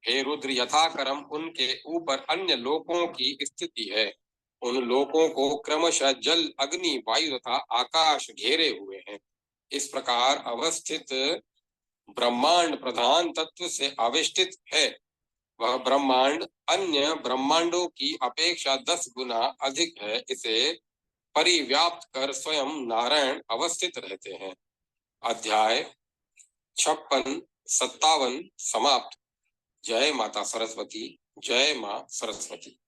हे रुद्र, यथाक्रम उनके ऊपर अन्य लोकों की स्थिति है। उन लोकों को क्रमशः जल, अग्नि, वायु तथा आकाश घेरे हुए हैं। इस प्रकार अवस्थित ब्रह्मांड प्रधान तत्व से आविष्टित है। वह ब्रह्मांड अन्य ब्रह्मांडों की अपेक्षा 10 गुना अधिक है। इसे परिव्याप्त कर स्वयं नारायण अवस्थित रहते हैं। अध्याय 56-57 समाप्त। जय माता सरस्वती। जय मां सरस्वती।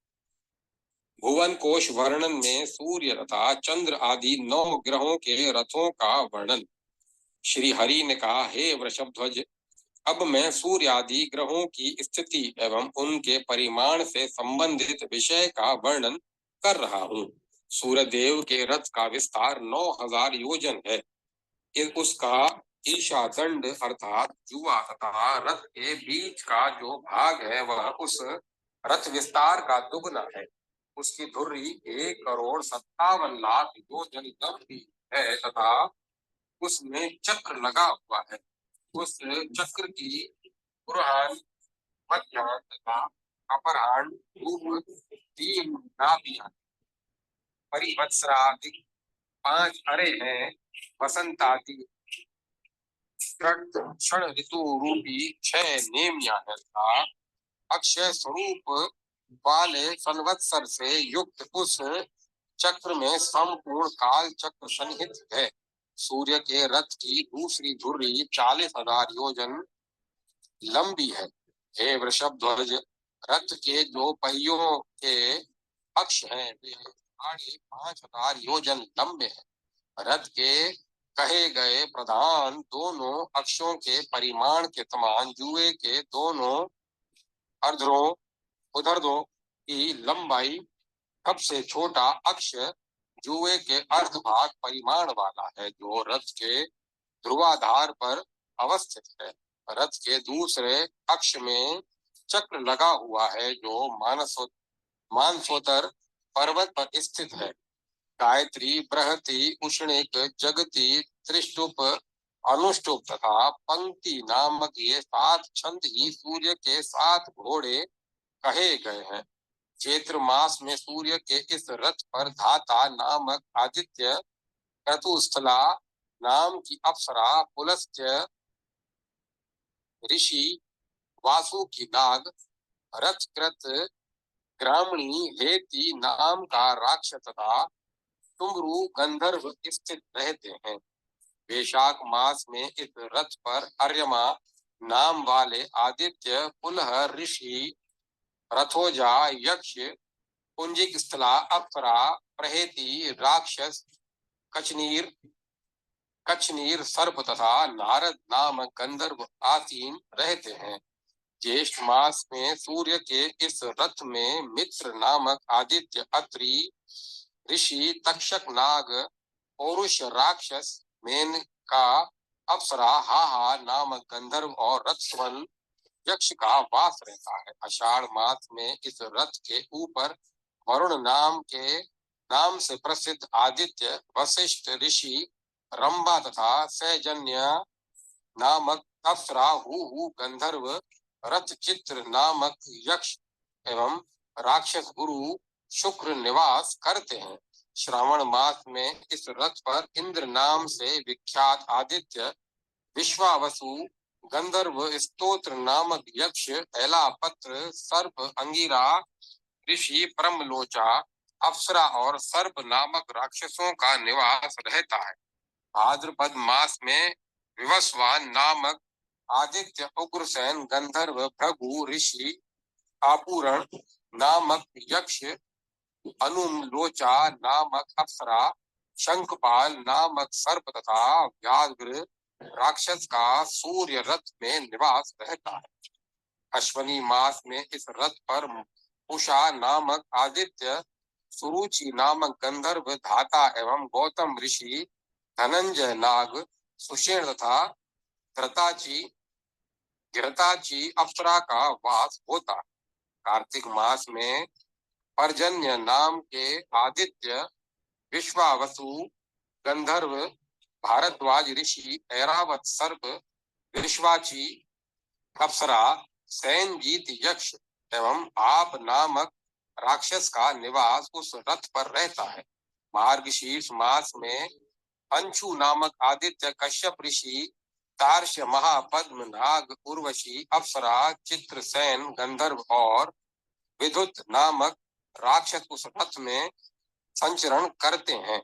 भुवन कोश वर्णन में सूर्य तथा चंद्र आदि 9 ग्रहों के रथों का वर्णन। श्री हरि ने कहा, हे वृषभध्वज, अब मैं सूर्य आदि ग्रहों की स्थिति एवं उनके परिमाण से संबंधित विषय का वर्णन कर रहा हूँ। सूर्यदेव के रथ का विस्तार 9000 योजन है। उसका ईशा दंड अर्थात जुआ तथा रथ के बीच का जो भाग है वह उस रथ विस्तार का दुगना है। उसकी धुर्री 1,57,00,000 योजन लंबी है तथा उसमें चक्र लगा हुआ है। उस चक्र की पूर्वाह्न, मध्याह्न तथा अपराह्न रूप 3 नाभियां, परिवत्सरादि 5 अरे हैं, वसंतादि क्षण ऋतु रूपी 6 नेमियां हैं तथा अक्षय स्वरूप वाले संवत्सर से युक्त उस चक्र में संपूर्ण काल चक्र सन्निहित है। सूर्य के रथ की दूसरी धुरी 40,000 योजन लंबी है। हे वृषभ ध्वज, रथ के जो पहियों के अक्ष हैं वे 5,500 योजन लंबे हैं। रथ के कहे गए प्रधान दोनों अक्षों के परिमाण के समान जुए के दोनों अर्धों उधर्धों की लंबाई सबसे छोटा अक्ष जुए के अर्ध भाग परिमाण वाला है, जो रथ के ध्रुवाधार पर अवस्थित है। रथ के दूसरे अक्ष में चक्र लगा हुआ है, जो मानसोत्तर पर्वत पर स्थित है। गायत्री, बृहति, उष्णिक, जगति, त्रिष्टुप, अनुष्टुप तथा पंक्ति नामक ये 7 छंद ही सूर्य के 7 घोड़े कहे गए हैं। चैत्र मास में सूर्य के इस रथ पर धाता नामक आदित्य, क्रतुस्थला नाम की अप्सरा, पुलस्त्य ऋषि, वासुकी नाग, रथकृत ग्रामणी हेति नाम का राक्षस तथा तुमरु गंधर्व स्थित रहते हैं। वैशाख मास में इस रथ पर अर्यमा नाम वाले आदित्य, पुलह ऋषि, रथोजा यक्ष, पुंजिक स्थला अप्सरा, प्रहेति राक्षस, कचनीर सर्प तथा नारद नाम गंधर्व आसीन रहते हैं। ज्येष्ठ मास में सूर्य के इस रथ में मित्र नामक आदित्य, अत्रि ऋषि, तक्षक नाग, पौरुष राक्षस, मेनका अप्सरा, हाहा नामक गंधर्व और रथस्वन यक्ष का वास रहता है। आषाढ़ मास में इस रथ के ऊपर वरुण नाम से प्रसिद्ध आदित्य, वशिष्ठ ऋषि, रंभा तथा सैजन्य नामक अप्सरा, हु गंधर्व, रथ चित्र नामक यक्ष एवं राक्षस गुरु शुक्र निवास करते हैं। श्रावण मास में इस रथ पर इंद्र नाम से विख्यात आदित्य, विश्वावसु, गंधर्व, स्तोत्र नामक यक्ष, ऐलापत्र, सर्प, अंगिरा ऋषि, ब्रह्मलोचा, अप्सरा और सर्प नामक राक्षसों का निवास रहता है। भाद्रपद मास में विवस्वान नामक आदित्य, उग्रसेन, गंधर्व, भृगु ऋषि, आपूरण नामक यक्ष, अनुम लोचा नामक अप्सरा, शंखपाल नामक सर्प तथा व्याघ्र राक्षस का सूर्य रथ में निवास रहता है। अश्वनी मास में इस रथ पर उषा नामक आदित्य, सुरुचि नामक गंधर्व धाता एवं गौतम ऋषि, धनंजय नाग, सुषेण तथा घृताची अप्सरा का वास होता है। कार्तिक मास में पर्जन्य नाम के आदित्य, विश्वावसु, गंधर्व, भारद्वाज ऋषि, ऐरावत सर्प, विश्वाची अप्सरा, सैनजीत यक्ष एवं आप नामक राक्षस का निवास उस रथ पर रहता है। मार्गशीर्ष मास में अंशु नामक आदित्य, कश्यप ऋषि, तार्क्ष्य, महापद्म, नाग, उर्वशी, अप्सरा, चित्रसेन, गंधर्व और विद्युत नामक राक्षस उस रथ में संचरण करते हैं।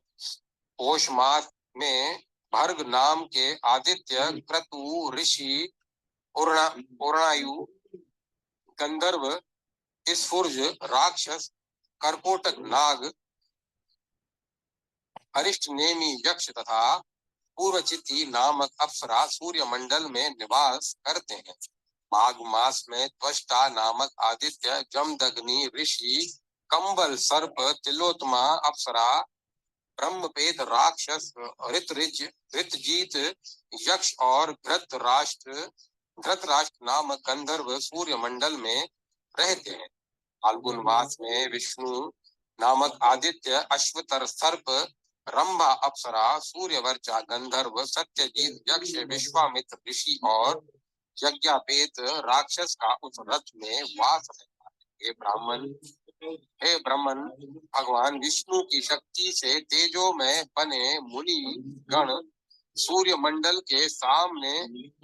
पौष मास में भर्ग नाम के आदित्य, क्रतु ऋषि, उर्णायु, गंधर्व, स्फुर्ज राक्षस, कर्कोटक नाग, अरिष्टनेमी यक्ष तथा पूर्वचिति नामक अप्सरा सूर्य मंडल में निवास करते हैं। माघ मास में त्वष्टा नामक आदित्य, जमदग्नि ऋषि, कंबल सर्प, तिलोत्तमा अप्सरा, ब्रह्मपेद राक्षस, ऋतजीत यक्ष और धृतराष्ट्र नामक गंधर्व सूर्य मंडल में रहते हैं। फाल्गुन मास में विष्णु नामक आदित्य, अश्वतर सर्प, रंभा अप्सरा, सूर्यवर्चा गंधर्व, सत्यजीत यक्ष, विश्वामित्र ऋषि और यज्ञापेत राक्षस का उस रथ में वास रहता है। हे ब्राह्मण, भगवान विष्णु की शक्ति से तेजो में बने मुनि गण सूर्य मंडल के सामने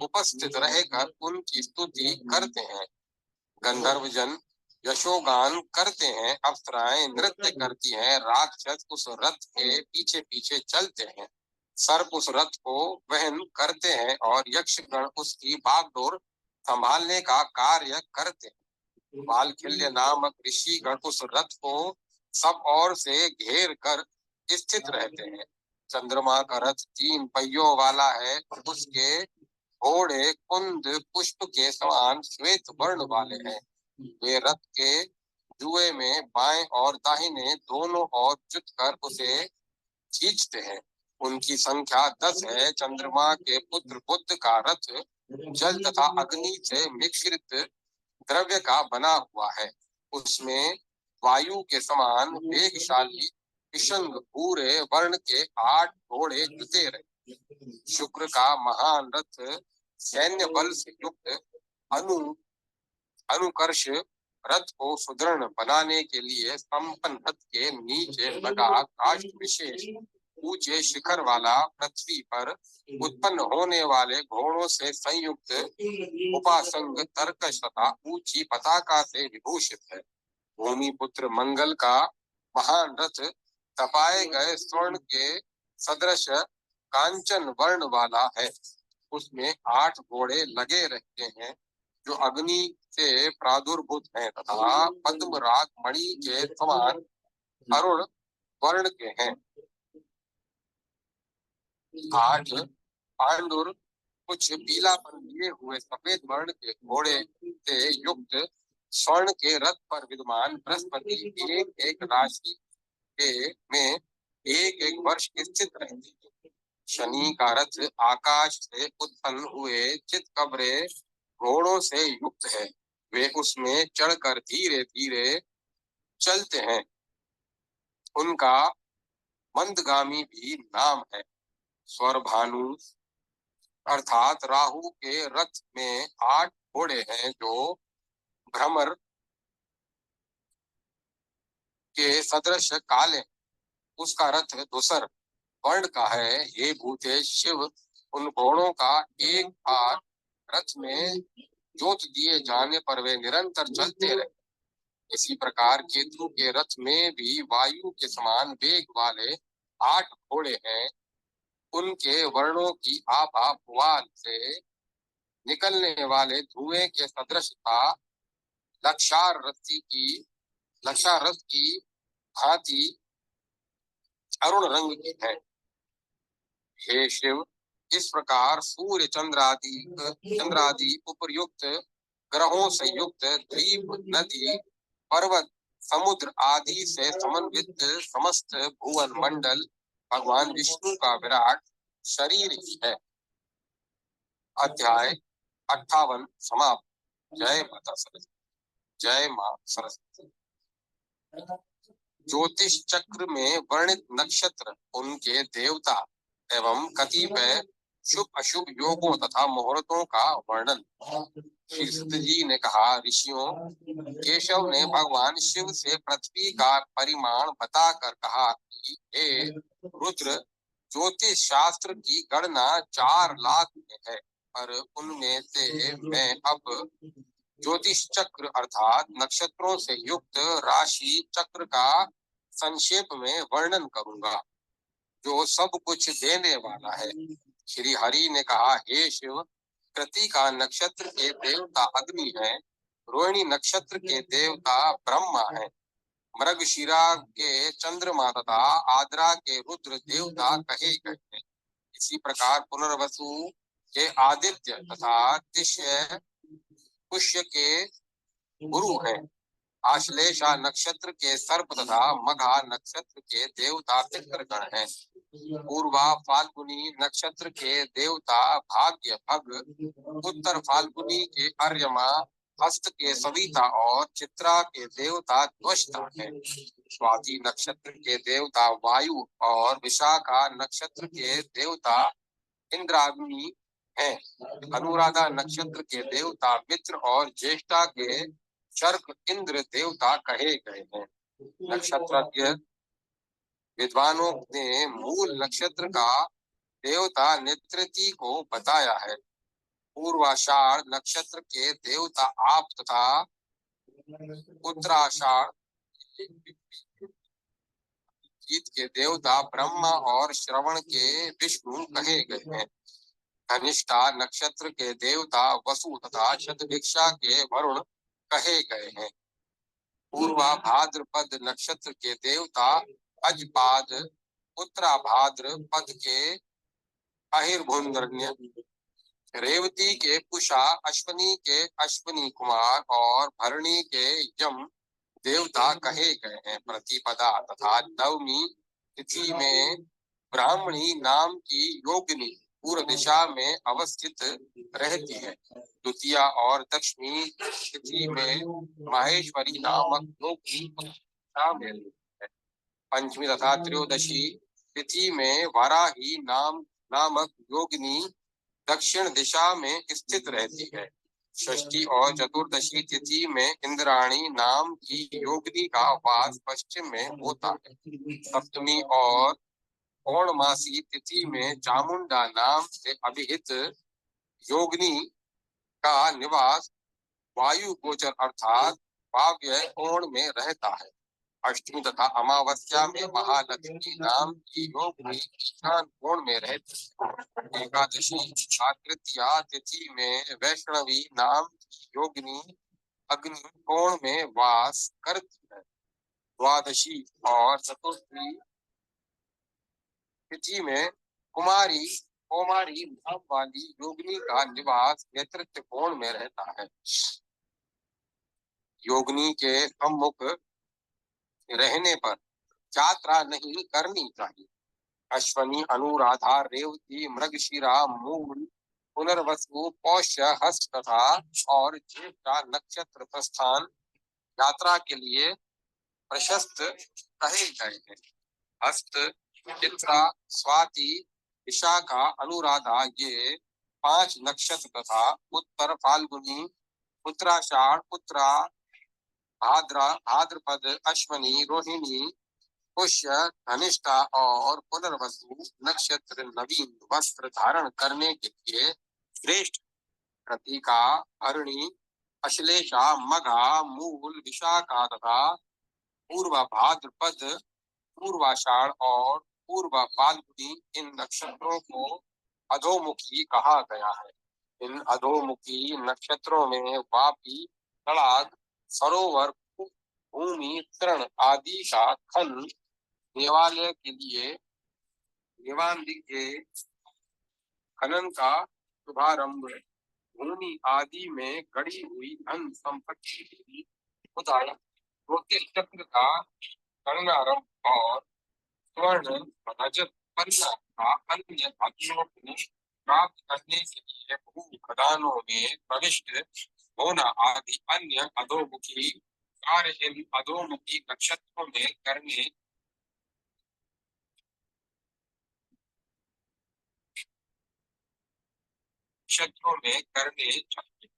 उपस्थित रहकर उनकी स्तुति करते हैं। गंधर्व जन यशोगान करते हैं, अप्सराएं नृत्य करती हैं, राक्षस उस रथ के पीछे पीछे चलते हैं, सर्प उस रथ को वहन करते हैं और यक्षगण उसकी बागडोर संभालने का कार्य करते हैं। बालखिल्य नामक ऋषिगण उस रथ को सब ओर से घेर कर स्थित रहते हैं। चंद्रमा का रथ 3 पहियों वाला है, उसके घोड़े कुंद पुष्प के समान श्वेत वर्ण वाले हैं। वे रथ के जुए में बाएं और दाहिने दोनों ओर जुटकर उसे खींचते हैं। उनकी संख्या 10 है। चंद्रमा के पुत्र बुध का रथ जल तथा अग्नि से मिश्रित द्रव्य का बना हुआ है। उसमें वायु के समान वेगशाली विशंग पूरे वर्ण के 8 घोड़े जुटे रहे। शुक्र का महान रथ सैन्य बल से युक्त अनुकर्ष रथ को सुदृढ़ बनाने के लिए संपन्न रथ के नीचे लगा काष्ठ विशेष ऊंचे शिखर वाला पृथ्वी पर उत्पन्न होने वाले घोड़ों से संयुक्त उपासंग तर्कश तथा ऊंची पताका से विभूषित है। भूमि पुत्र मंगल का महान रथ तपाए गए स्वर्ण के सदृश कांचन वर्ण वाला है। उसमें 8 घोड़े लगे रहते हैं जो अग्नि से प्रादुर्भूत हैं तथा पद्मराग मणि के समान अरुण वर्ण के हैं। 8 पांडुर कुछ पीलापन लिए हुए सफेद वर्ण के घोड़े से युक्त स्वर्ण के रथ पर विद्यमान बृहस्पति एक एक राशि के में एक एक वर्ष स्थित रहते हैं। शनि का रथ आकाश से उत्पन्न हुए चितकबरे घोड़ों से युक्त है। वे उसमें चढ़कर धीरे धीरे चलते हैं। उनका मंदगामी भी नाम है। स्वरभानु अर्थात राहु के रथ में 8 घोड़े हैं जो भ्रमर के सदृश काले। उसका रथ धूसर वर्ण का है। हे भूतेश शिव, उन घोड़ों का एक बार रथ में जोत दिए जाने पर वे निरंतर चलते रहे। इसी प्रकार केतु के रथ में भी वायु के समान वेग वाले 8 घोड़े हैं। उनके वर्णों की आभा भुआल से निकलने वाले धुएं के सदृश था। लक्षारथ की भांति अरुण रंग की है। हे शिव, इस प्रकार सूर्य चंद्रादि उपर्युक्त ग्रहों से युक्त द्वीप, नदी, पर्वत, समुद्र आदि से समन्वित समस्त भुवन मंडल भगवान विष्णु का विराट शरीर ही है। अध्याय 58 समाप्त। जय माता सरस्वती। जय मां सरस्वती। ज्योतिष चक्र में वर्णित नक्षत्र, उनके देवता एवं कतिपय शुभ अशुभ योगों तथा मुहूर्तों का वर्णन। श्री सुत जी ने कहा, ऋषियों, केशव ने भगवान शिव से पृथ्वी का परिमाण बताकर कहा कि हे रुद्र, ज्योतिष शास्त्र की गणना 4 लाख में है, पर उनमें से मैं अब ज्योतिष चक्र अर्थात नक्षत्रों से युक्त राशि चक्र का संक्षेप में वर्णन करूंगा, जो सब कुछ देने वाला है। श्री हरि ने कहा, हे शिव, कृतिका नक्षत्र के देवता अग्नि है, रोहिणी नक्षत्र के देवता ब्रह्मा है, मृगशिरा के चंद्रमा तथा आद्रा के रुद्र देवता कहे गए हैं। इसी प्रकार पुनर्वसु के आदित्य तथा तिष्य पुष्य के गुरु हैं। आश्लेषा नक्षत्र के सर्प तथा मघा नक्षत्र के देवता पितृगण हैं। पूर्वा फाल्गुनी नक्षत्र के देवता भाग्य भग, उत्तर फाल्गुनी के अर्यमा, हस्त के सविता और चित्रा के देवता त्वष्टा है। स्वाति नक्षत्र के देवता वायु और विशाखा नक्षत्र के देवता इंद्राग्नि हैं। अनुराधा नक्षत्र के देवता मित्र और ज्येष्ठा के शर्क इंद्र देवता कहे गए हैं। नक्षत्रज्ञ विद्वानों ने मूल नक्षत्र का देवता नेत्रति को बताया है। पूर्वाषाढ़ नक्षत्र के देवता आप तथा उत्तराषाढ़ गीत के देवता ब्रह्मा और श्रवण के विष्णु कहे गए हैं। धनिष्ठा नक्षत्र के देवता वसु तथा शतभिक्षा के वरुण कहे गए हैं। पूर्वा भाद्रपद नक्षत्र के देवता अजपाद, उत्तराभाद्र पद के अहिर्भुंदरन्य, रेवती के कुशा, अश्वनी के अश्वनी कुमार और भरणी के यम देवता कहे गए हैं। प्रतिपदा तथा नवमी तिथि में ब्राह्मणी नाम की योगिनी पूर्व दिशा में अवस्थित रहती है। द्वितीया और दक्षिणी तिथि में माहेश्वरी नामक योगिनी शामिल है। पंचमी तथा त्रयोदशी तिथि में वाराही नामक योगिनी दक्षिण दिशा में स्थित रहती है। षष्ठी और चतुर्दशी तिथि में इंद्राणी नाम की योगिनी का वास पश्चिम में होता है। सप्तमी और पौर्णमासी तिथि में चामुंडा नाम से अभिहित योगिनी का निवास वायु गोचर अर्थात वाव्य कोण में रहता है। अष्टमी तथा अमावस्या में महालक्ष्मी नाम की योगिनी ईशान कोण में रहती है। एकादशी तथा तृतीया तिथि में वैष्णवी नाम की योगिनी अग्नि कोण में वास करती है। द्वादशी और चतुर्थी तिथि में कुमारी कौमारी नाम वाली योगिनी का निवास नेतृत्व कोण में रहता है। योगिनी के सम्मुख रहने पर यात्रा नहीं करनी चाहिए। अश्वनी, अनुराधा, रेवती, मृगशिरा, मूल, पुनर्वसु, पौष्य, हस्त तथा और ज्येष्ठा नक्षत्र प्रस्थान यात्रा के लिए प्रशस्त कहे गए हैं। हस्त, चित्रा, स्वाति, विशाखा, अनुराधा ये 5 नक्षत्र तथा उत्तर फाल्गुनी, उत्तराषाढ़, उत्तरा भाद्रा, भाद्रपद, अश्वनी, रोहिणी, पुष्य, धनिष्ठा और पुनर्वसु नक्षत्र नवीन वस्त्र धारण करने के लिए श्रेष्ठ। कृतिका, हरिणी, अश्लेषा, मघा, मूल, विशाखा तथा पूर्व भाद्रपद, पूर्वाषाढ़ और पूर्व फाल्गुनी इन नक्षत्रों को अधोमुखी कहा गया है। इन अधोमुखी नक्षत्रों में वापी, तड़ाग, सरोवर, भूमि, तृण आदि का खन, देवालय के लिए देवांदी के खनन का शुभारंभ, भूमि आदि में गड़ी हुई धन संपत्ति की खुदाई, ज्योतिष चक्र का गणनारंभ और स्वर्ण रजत पन्ना का अन्य धातुओं को प्राप्त करने के लिए भू खदानों में प्रविष्ट होना आदि अन्य अधोमुखी कार्य इन अधोमुखी नक्षत्रों में करने नक्षत्रों में करने चाहिए।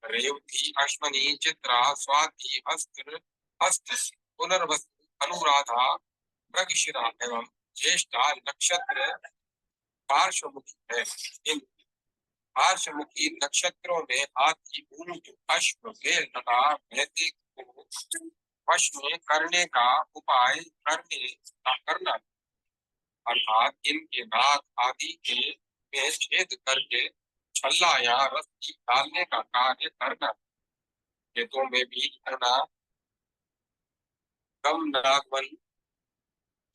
रेवती, अश्विनी, चित्रा, स्वाति, हस्त, पुनर्वसु, अनुराधा, मृगशिरा एवं ज्येष्ठा नक्षत्र पार्श्वमुखी है। इन पार्श्वमुखी नक्षत्रों में हाथी, ऊंट, अश्व, बैल तथा भैंसे को वश में करने का उपाय करना, अर्थात इनके नाक आदि के में छेद करके छल्ला या रस्सी डालने का कार्य करना, खेतों में बीज करना, गम नागवन,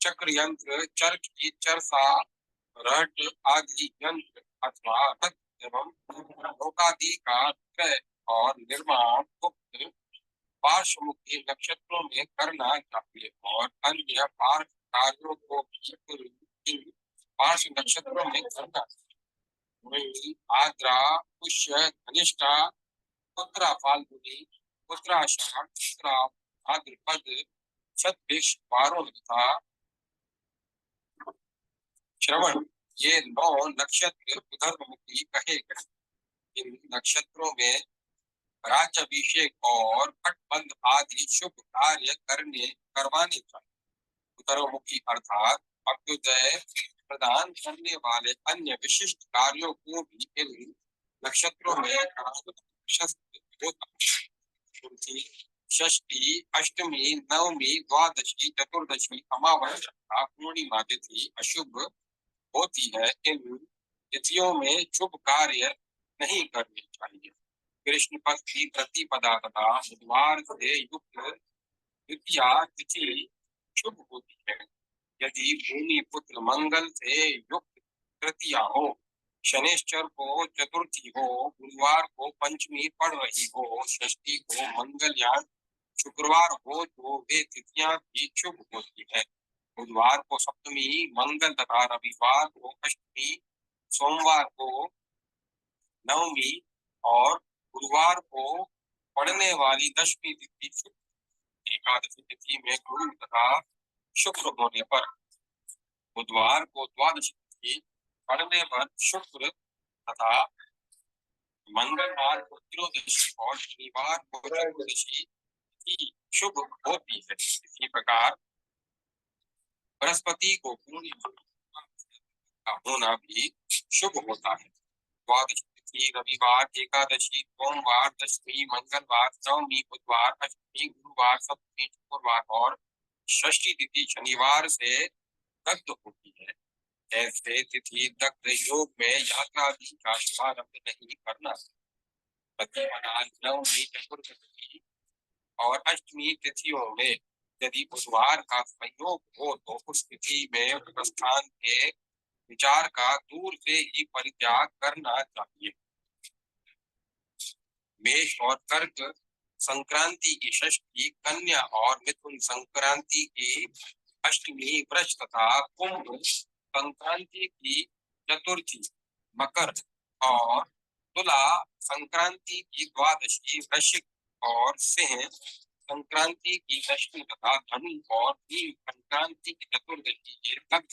चक्र यंत्र, चरखी, चरसा, रट आदि यंत्र अथवा रथ एवं नौकादि का क्रय और निर्माण गुप्त पार्श्वमुखी नक्षत्रों में करना चाहिए और अन्य पार्श्व कार्यों को भी पार्श्व नक्षत्रों में करना। आद्रा, पुष्य, धनिष्ठा, उत्तरा फाल्गुनी, उत्तराषाढ़, उत्तरा भाद्रपद, शतभिष, वारुण तथा श्रवण ये 9 नक्षत्र विदर्भमुखी कहे गए। इन नक्षत्रों में राज्याभिषेक और पटबंध आदि शुभ कार्य करवाने चाहिए। उत्तरमुखी अर्थात अभ्युदय प्रदान करने वाले अन्य विशिष्ट कार्यों को भी इन नक्षत्रों में होता है। षष्ठी, अष्टमी, नवमी, द्वादशी, चतुर्दशी, अमावस्या, पूर्णिमा तिथि अशुभ होती है। इन तिथियों में शुभ कार्य नहीं करने चाहिए। कृष्ण पक्ष की प्रतिपदा तथा बुधवार से युक्त द्वितीया तिथि शुभ होती है। यदि भूमि पुत्र मंगल से युक्त तृतीया हो, शनिश्चर को चतुर्थी हो, गुरुवार को पंचमी पड़ रही हो, षष्ठी को मंगल या शुक्रवार हो तो वे तिथियां भी शुभ होती है। बुधवार को सप्तमी, मंगल तथा रविवार को अष्टमी, सोमवार को नवमी और गुरुवार को पड़ने वाली दशमी तिथि शुभ। एकादशी तिथि में गुरु तथा शुक्र होने पर बुधवार को द्वादशी तिथि पड़ने पर शुक्र तथा मंगलवार को त्रयोदशी और शनिवार को चतुर्दशी तिथि शुभ होती है। इसी प्रकार बृहस्पति को पूर्णिमा का होना भी शुभ होता है। द्वादशी तिथि रविवार, एकादशी, सोमवार, दशमी, मंगलवार, नवमी, बुधवार, अष्टमी, गुरुवार, सप्तमी, शुक्रवार और षष्ठी तिथि शनिवार से दग्ध होती है। ऐसे तिथि दग्ध योग में यात्रा आदि का शुभारंभ नहीं करना। नवमी, चतुर्दशी और अष्टमी तिथियों में यदि बुधवार का संयोग हो तो उस तिथि में प्रस्थान के विचार का दूर से ही परित्याग करना चाहिए। मेष और कर्क संक्रांति की षष्ठी, कन्या और मिथुन संक्रांति की अष्टमी, वृष तथा कुंभ संक्रांति की चतुर्थी, मकर और तुला संक्रांति की द्वादशी, वृश्चिक और सिंह संक्रांति की दशमी तथा धनु और मीन संक्रांति की चतुर्दशी ये तक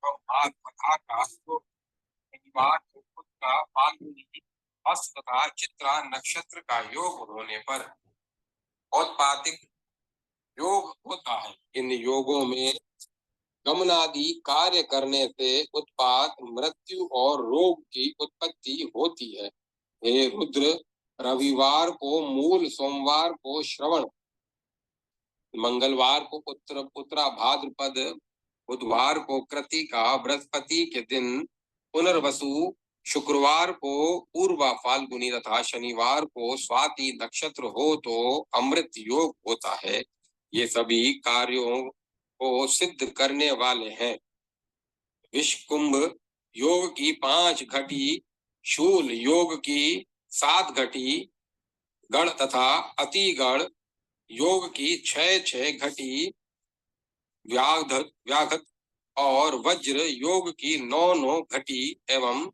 और आत्मा का बाद में तथा चित्रा नक्षत्र का योग होने पर औत्पातिक योग होता है। इन योगों में गमनादि कार्य करने से उत्पात, मृत्यु और रोग की उत्पत्ति होती है। हे रुद्र, रविवार को मूल, सोमवार को श्रवण, मंगलवार को उत्तरा भाद्रपद, बुधवार को कृतिका, बृहस्पति के दिन पुनर्वसु, शुक्रवार को पूर्वा फाल्गुनी तथा शनिवार को स्वाति नक्षत्र हो तो अमृत योग होता है। ये सभी कार्यों को सिद्ध करने वाले हैं। विषकुंभ योग की 5 घटी, शूल योग की 7 घटी, गण तथा अति गण योग की 6 घटी, व्याघत और वज्र योग की 9 घटी एवं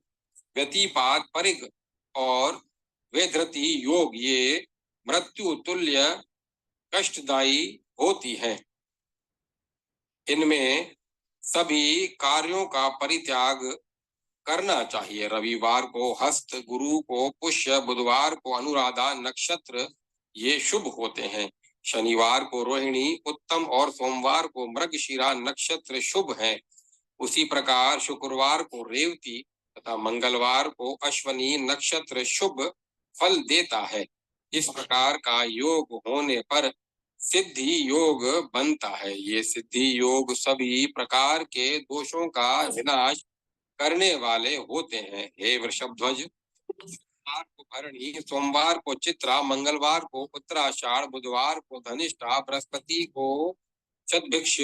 व्यतिपात परिग और वेधृति योग ये मृत्यु तुल्य कष्टदायी होती है। इनमें सभी कार्यों का परित्याग करना चाहिए। रविवार को हस्त, गुरु को पुष्य, बुधवार को अनुराधा नक्षत्र ये शुभ होते हैं। शनिवार को रोहिणी उत्तम और सोमवार को मृगशिरा नक्षत्र शुभ हैं। उसी प्रकार शुक्रवार को रेवती तथा मंगलवार को अश्वनी नक्षत्र शुभ फल देता है। इस प्रकार का योग होने पर सिद्धि योग बनता है। ये सिद्धि योग सभी प्रकार के दोषों का विनाश करने वाले होते हैं। हे वृषभध्वज, सोमवार को भरणी, सोमवार को चित्रा, मंगलवार को उत्तराषाढ़, बुधवार को धनिष्ठा, बृहस्पति को शतभिक्ष,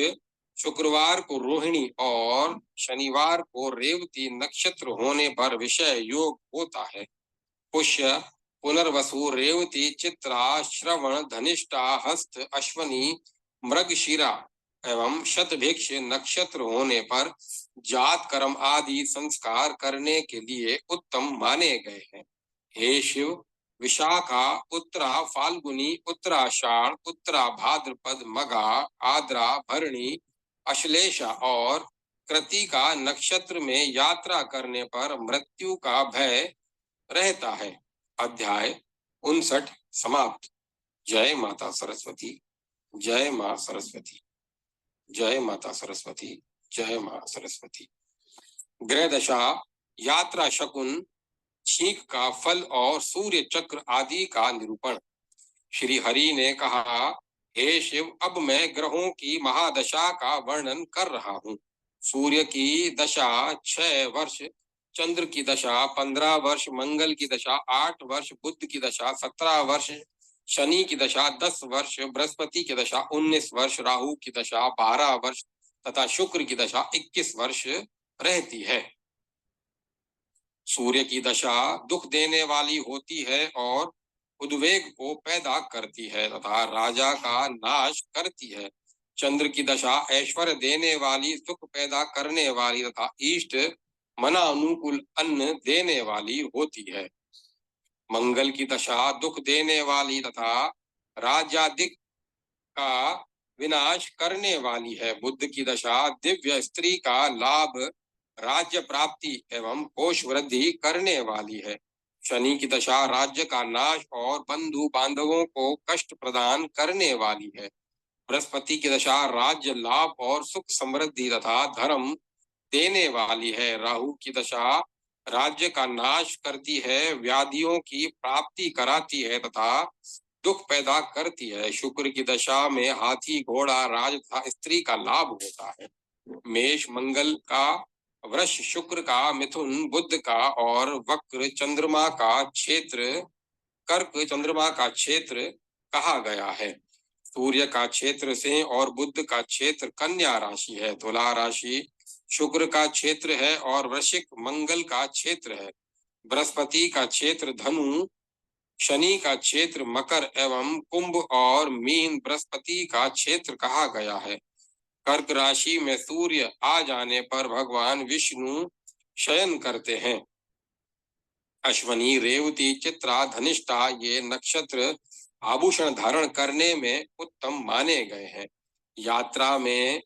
शुक्रवार को रोहिणी और शनिवार को रेवती नक्षत्र होने पर विषय योग होता है। पुष्य, पुनर्वसु, रेवती, चित्रा, श्रवण, धनिष्ठा, हस्त, अश्वनी, मृगशिरा एवं शतभिक्ष नक्षत्र होने पर जात कर्म आदि संस्कार करने के लिए उत्तम माने गए हैं। हे शिव, विशाखा, उत्तरा फाल्गुनी, उत्तराषाढ़, उत्तरा भाद्रपद, मघा, आद्रा, भरणी, अश्लेषा और कृतिका नक्षत्र में यात्रा करने पर मृत्यु का भय रहता है। अध्याय 59 समाप्त। जय माता सरस्वती, जय मां सरस्वती, जय माता सरस्वती, जय मां सरस्वती। ग्रह दशा, यात्रा शकुन, छींक का फल और सूर्य चक्र आदि का निरूपण। श्री हरि ने कहा, हे शिव, अब मैं ग्रहों की महादशा का वर्णन कर रहा हूँ। सूर्य की दशा 6 वर्ष, चंद्र की दशा 15 वर्ष, मंगल की दशा 8 वर्ष, बुध की दशा 17 वर्ष, शनि की दशा 10 वर्ष, बृहस्पति की दशा 19 वर्ष, राहु की दशा 12 वर्ष तथा शुक्र की दशा 21 वर्ष रहती है। सूर्य की दशा दुख देने वाली होती है और उद्वेग को पैदा करती है तथा राजा का नाश करती है। चंद्र की दशा ऐश्वर्य देने वाली, सुख पैदा करने वाली तथा इष्ट मना अनुकूल अन्न देने वाली होती है। मंगल की दशा दुख देने वाली तथा राज्याधिक का विनाश करने वाली है। बुध की दशा दिव्य स्त्री का लाभ, राज्य प्राप्ति एवं कोश वृद्धि करने वाली है। शनि की दशा राज्य का नाश और बंधु बांधवों को कष्ट प्रदान करने वाली है। बृहस्पति की दशा राज्य लाभ और सुख समृद्धि तथा धर्म देने वाली है। राहु की दशा राज्य का नाश करती है, व्याधियों की प्राप्ति कराती है तथा दुख पैदा करती है। शुक्र की दशा में हाथी, घोड़ा, राज तथा स्त्री का लाभ होता है। मेष मंगल का, वृष शुक्र का, मिथुन बुध का और वक्र चंद्रमा का क्षेत्र, कर्क चंद्रमा का क्षेत्र कहा गया है। सूर्य का क्षेत्र सिंह और बुध का क्षेत्र कन्या राशि है। तुला राशि शुक्र का क्षेत्र है और वृश्चिक मंगल का क्षेत्र है। बृहस्पति का क्षेत्र धनु, शनि का क्षेत्र मकर एवं कुंभ और मीन बृहस्पति का क्षेत्र कहा गया है। कर्क राशि में सूर्य आ जाने पर भगवान विष्णु शयन करते हैं। अश्वनी, रेवती, चित्रा, धनिष्ठा ये नक्षत्र आभूषण धारण करने में उत्तम माने गए हैं। यात्रा में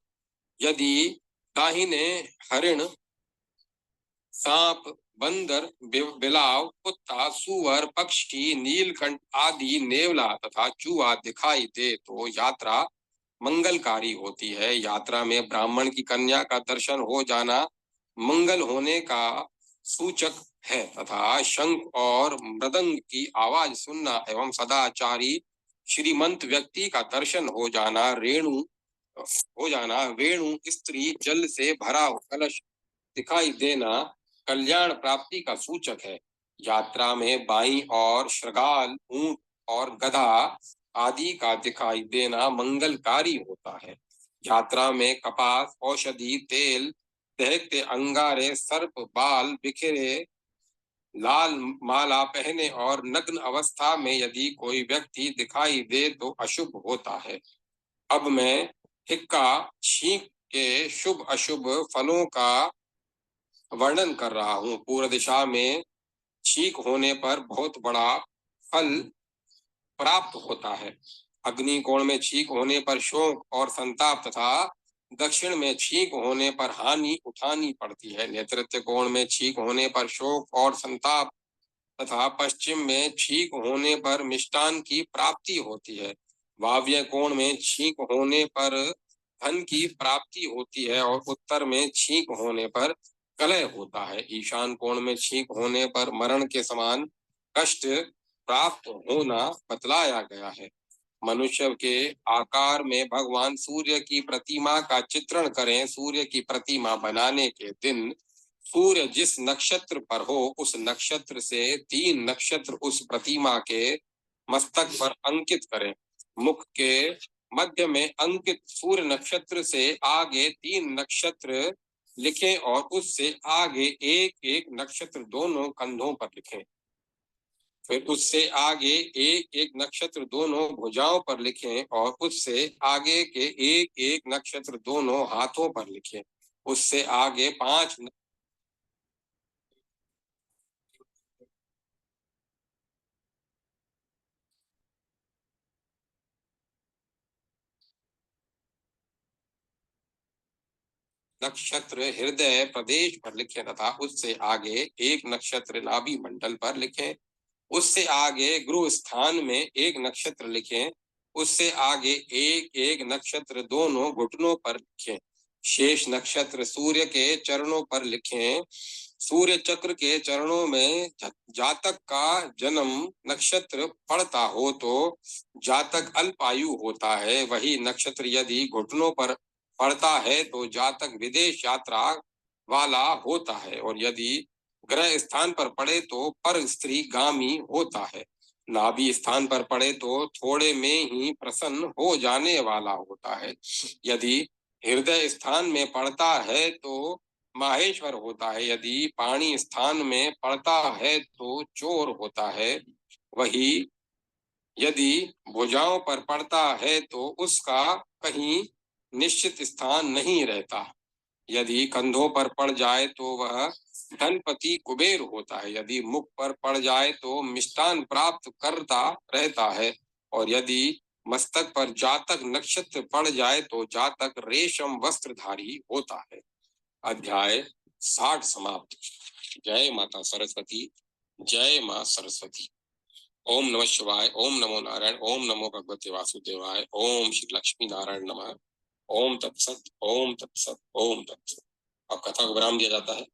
यदि दाहिने हरिण, सांप, बंदर, बिलाव, कुत्ता, सुअर, पक्षी, नीलकंठ आदि नेवला तथा चूहा दिखाई दे तो यात्रा मंगलकारी होती है। यात्रा में ब्राह्मण की कन्या का दर्शन हो जाना मंगल होने का सूचक है तथा शंख और मृदंग की आवाज सुनना एवं सदाचारी श्रीमंत व्यक्ति का दर्शन हो जाना, वेणु स्त्री, जल से भरा कलश दिखाई देना कल्याण प्राप्ति का सूचक है। यात्रा में बाईं और श्रृगाल, ऊंट और गधा आदि का दिखाई देना मंगलकारी होता है। यात्रा में कपास, औषधि, तेल, दहकते अंगारे, सर्प बाल बिखरे, लाल माला पहने और नग्न अवस्था में यदि कोई व्यक्ति दिखाई दे तो अशुभ होता है। अब मैं हिक्का छींक के शुभ अशुभ फलों का वर्णन कर रहा हूँ। पूर्व दिशा में छींक होने पर बहुत बड़ा फल प्राप्त होता है। अग्नि कोण में छींक होने पर शोक और संताप तथा दक्षिण में छींक होने पर हानि उठानी पड़ती है। नैऋत्य कोण में छींक होने पर शोक और संताप तथा पश्चिम में छींक होने पर मिष्टान की प्राप्ति होती है। वायव्य कोण में छींक होने पर धन की प्राप्ति होती है और उत्तर में छींक होने पर कलह होता है। ईशान कोण में छींक होने पर मरण के समान कष्ट प्राप्त होना बतलाया गया है। मनुष्य के आकार में भगवान सूर्य की प्रतिमा का चित्रण करें। सूर्य की प्रतिमा बनाने के दिन सूर्य जिस नक्षत्र पर हो उस नक्षत्र से 3 नक्षत्र उस प्रतिमा के मस्तक पर अंकित करें। मुख के मध्य में अंकित सूर्य नक्षत्र से आगे 3 नक्षत्र लिखें और उससे आगे एक एक नक्षत्र दोनों कंधों पर लिखें। फिर उससे आगे एक एक नक्षत्र दोनों भुजाओं पर लिखें और उससे आगे के एक एक नक्षत्र दोनों हाथों पर लिखें। उससे आगे 5 नक्षत्र हृदय प्रदेश पर लिखें तथा उससे आगे एक नक्षत्र नाभि मंडल पर लिखें। उससे आगे गृह स्थान में एक नक्षत्र लिखें। उससे आगे एक एक नक्षत्र दोनों घुटनों पर लिखें। शेष नक्षत्र सूर्य के चरणों पर लिखें। सूर्य चक्र के चरणों में जातक का जन्म नक्षत्र पड़ता हो तो जातक अल्पायु होता है। वही नक्षत्र यदि घुटनों पर पड़ता है तो जातक विदेश यात्रा वाला होता है और यदि ग्रह स्थान पर पड़े तो पर स्त्री गामी होता है। नाभि स्थान पर पड़े तो थोड़े में ही प्रसन्न हो जाने वाला होता है। यदि हृदय स्थान में पड़ता है तो माहेश्वर होता है। यदि पाणी स्थान में पड़ता है तो चोर होता है। वही यदि भुजाओं पर पड़ता है तो उसका कहीं निश्चित स्थान नहीं रहता। यदि कंधों पर पड़ जाए तो वह धनपति कुबेर होता है। यदि मुख पर पड़ जाए तो मिष्टान प्राप्त करता रहता है और यदि मस्तक पर जातक नक्षत्र पड़ जाए तो जातक रेशम वस्त्रधारी होता है। अध्याय 60 समाप्त। जय माता सरस्वती। जय मां सरस्वती। ओम नमः शिवाय। ओम नमो नारायण। ओम नमो भगवते वासुदेवाय। ओम श्री लक्ष्मी नारायण नमः। ओम तत्सत। ओम तत्सत। ओम तत्सत। अब कथा को विराम दिया जाता है।